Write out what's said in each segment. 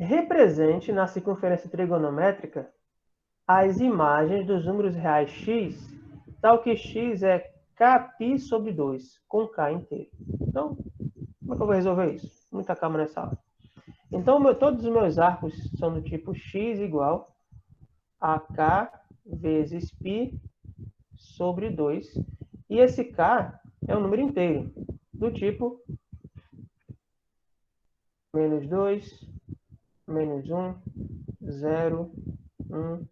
represente na circunferência trigonométrica as imagens dos números reais x, tal que x é kπ sobre 2, com k inteiro. Então, como é que eu vou resolver isso? Muita calma nessa aula. Então, todos os meus arcos são do tipo x igual a k vezes π sobre 2. E esse k é um número inteiro, do tipo menos 2, menos 1, 0, 1,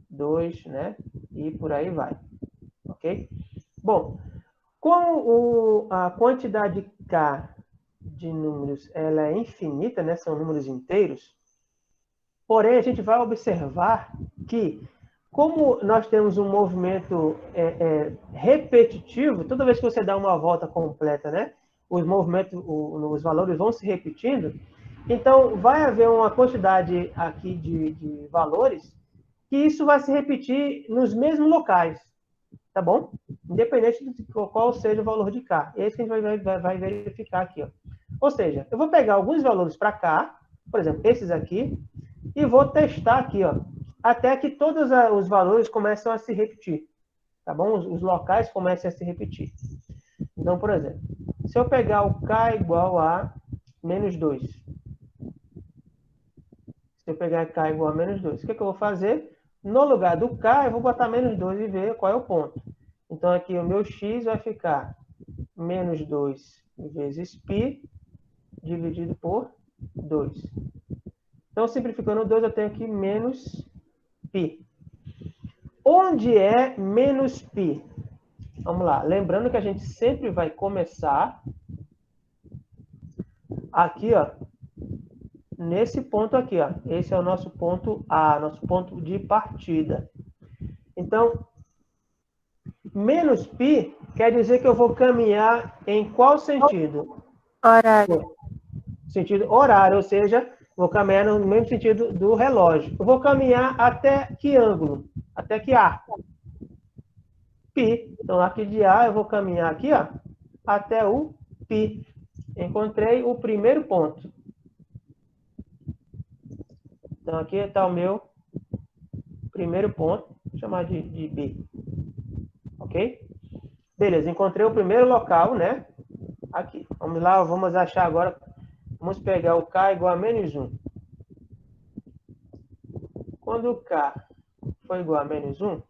2, né? E por aí vai. Ok? Bom, como a quantidade k de números ela é infinita, né? São números inteiros, porém a gente vai observar que, como nós temos um movimento repetitivo, toda vez que você dá uma volta completa, né? Os movimentos, os valores vão se repetindo, então vai haver uma quantidade aqui de valores que isso vai se repetir nos mesmos locais, tá bom? Independente de qual seja o valor de K. É isso que a gente vai verificar aqui, ó. Ou seja, eu vou pegar alguns valores para K, por exemplo, esses aqui, e vou testar aqui, ó, até que todos os valores começam a se repetir, tá bom? Os locais começam a se repetir. Então, por exemplo, se eu pegar o K igual a menos 2, se eu pegar K igual a menos 2, o que eu vou fazer? No lugar do K, eu vou botar menos 2 e ver qual é o ponto. Então, aqui o meu x vai ficar menos 2 vezes π dividido por 2. Então, simplificando 2, eu tenho aqui menos π. Onde é menos π? Vamos lá. Lembrando que a gente sempre vai começar aqui, ó, nesse ponto aqui, ó. Esse é o nosso ponto A, nosso ponto de partida. Então, menos π quer dizer que eu vou caminhar em qual sentido? Horário. Sentido horário, ou seja, vou caminhar no mesmo sentido do relógio. Eu vou caminhar até que ângulo? Até que arco? Π. Então, aqui de A, eu vou caminhar aqui, ó, até o π. Encontrei o primeiro ponto. Então, aqui está o meu primeiro ponto. Vou chamar de B. Ok? Beleza, encontrei o primeiro local, né? Aqui. Vamos lá, vamos achar agora. Vamos pegar o K igual a menos 1. Quando o K for igual a menos 1,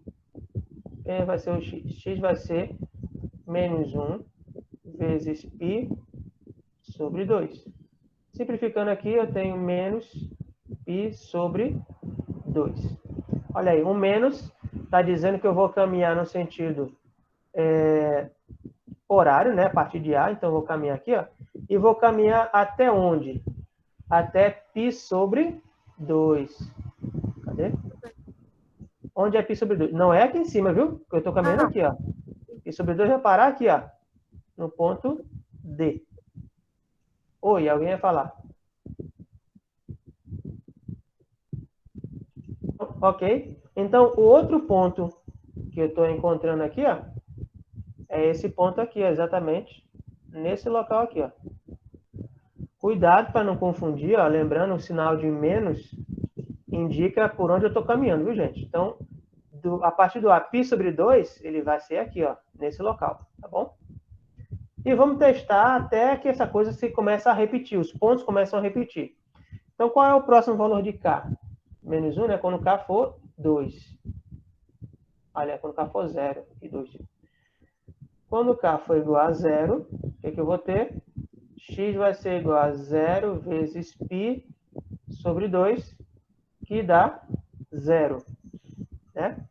quem vai ser o X? X vai ser menos 1 vezes π sobre 2. Simplificando aqui, eu tenho menos π sobre 2. Olha aí, um menos está dizendo que eu vou caminhar no sentido horário, né? A partir de A, então eu vou caminhar aqui, ó. E vou caminhar até onde? Até π sobre 2. Cadê? Onde é π sobre 2? Não é aqui em cima, viu? Eu estou caminhando aqui, ó. Π sobre 2 vai parar aqui, ó. No ponto D. Oi, alguém ia falar? Ok? Então, o outro ponto que eu estou encontrando aqui, ó, é esse ponto aqui, ó, exatamente nesse local aqui, ó. Cuidado para não confundir, ó, lembrando, o sinal de menos indica por onde eu estou caminhando, viu, gente? Então, a partir do A, π sobre 2, ele vai ser aqui, ó, nesse local, tá bom? E vamos testar até que essa coisa se começa a repetir, os pontos começam a repetir. Então, qual é o próximo valor de K? Menos 1, né? Quando K for 2. Olha, quando K for 0 e 2. Quando K for igual a 0, o que eu vou ter? X vai ser igual a 0 vezes π sobre 2, que dá 0. Né?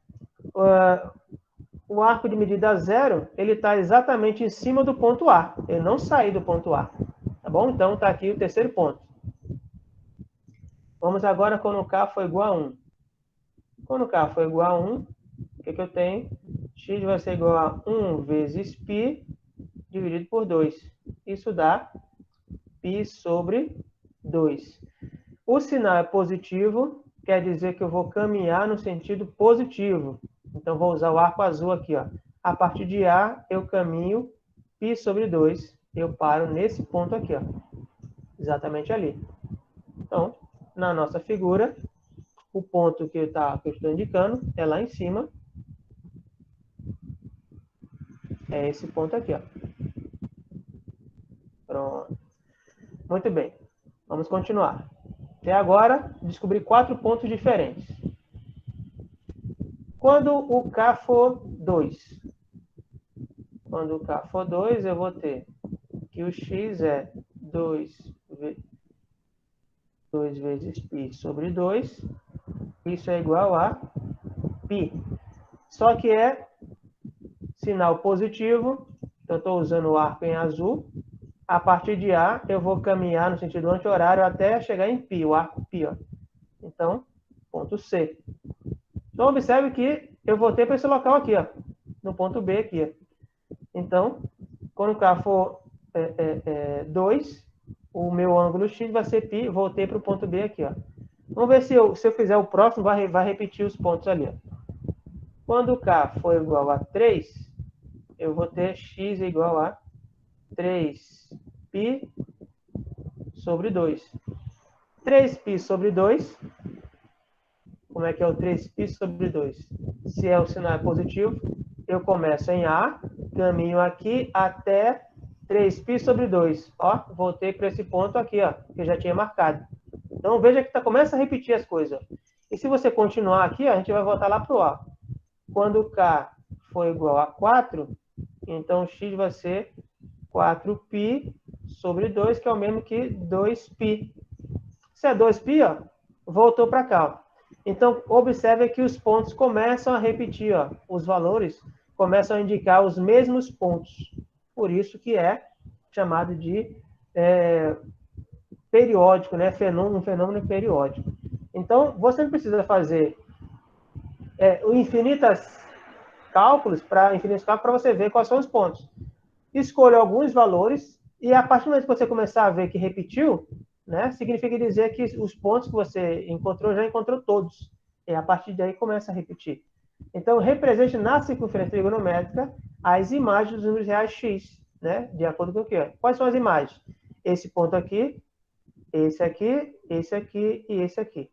O arco de medida 0, ele está exatamente em cima do ponto A. Eu não saí do ponto A. Tá bom? Então, está aqui o terceiro ponto. Vamos agora quando K for igual a 1. Quando K for igual a 1, o que eu tenho? X vai ser igual a 1 vezes π dividido por 2. Isso dá π sobre 2. O sinal é positivo, quer dizer que eu vou caminhar no sentido positivo. Então, vou usar o arco azul aqui, ó. A partir de A, eu caminho π sobre 2. Eu paro nesse ponto aqui, ó. Exatamente ali. Então, na nossa figura, o ponto que eu estou indicando é lá em cima. É esse ponto aqui, ó. Pronto. Muito bem. Vamos continuar. Até agora, descobri 4 pontos diferentes. Quando o K for 2, quando o K for 2, eu vou ter que o X é 2 vezes π sobre 2. Isso é igual a π. Só que é sinal positivo. Então, eu estou usando o arco em azul. A partir de A, eu vou caminhar no sentido anti-horário até chegar em π, o arco π. Ó. Então, ponto C. Então, observe que eu voltei para esse local aqui, ó, no ponto B aqui. Ó. Então, quando o K for 2, o meu ângulo X vai ser π, voltei para o ponto B aqui. Ó. Vamos ver se eu fizer o próximo, vai repetir os pontos ali. Ó. Quando o K for igual a 3, eu vou ter X igual a 3π sobre 2. 3π sobre 2, como é que é o 3π sobre 2? Se é o sinal positivo, eu começo em A, caminho aqui até 3π sobre 2. Ó, voltei para esse ponto aqui, ó, que eu já tinha marcado. Então, veja que começa a repetir as coisas. Ó. E se você continuar aqui, ó, a gente vai voltar lá para o A. Quando K for igual a 4, então X vai ser 4π sobre 2, que é o mesmo que 2π. Se é 2π, ó, voltou para cá. Ó. Então, observe que os pontos começam a repetir. Ó, os valores começam a indicar os mesmos pontos. Por isso que é chamado de periódico, né? Um fenômeno periódico. Então, você não precisa fazer infinitos cálculos para você ver quais são os pontos. Escolha alguns valores e a partir do momento que você começar a ver que repetiu, né, significa dizer que os pontos que você encontrou, já encontrou todos. E a partir daí começa a repetir. Então, represente na circunferência trigonométrica as imagens dos números reais x, né, de acordo com o que é. Quais são as imagens? Esse ponto aqui, esse aqui e esse aqui.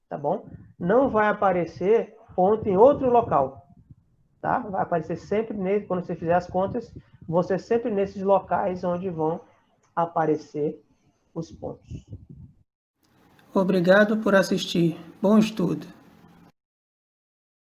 Tá bom? Não vai aparecer ponto em outro local. Tá? Vai aparecer sempre nele, quando você fizer as contas, você sempre nesses locais onde vão aparecer os pontos. Obrigado por assistir. Bom estudo.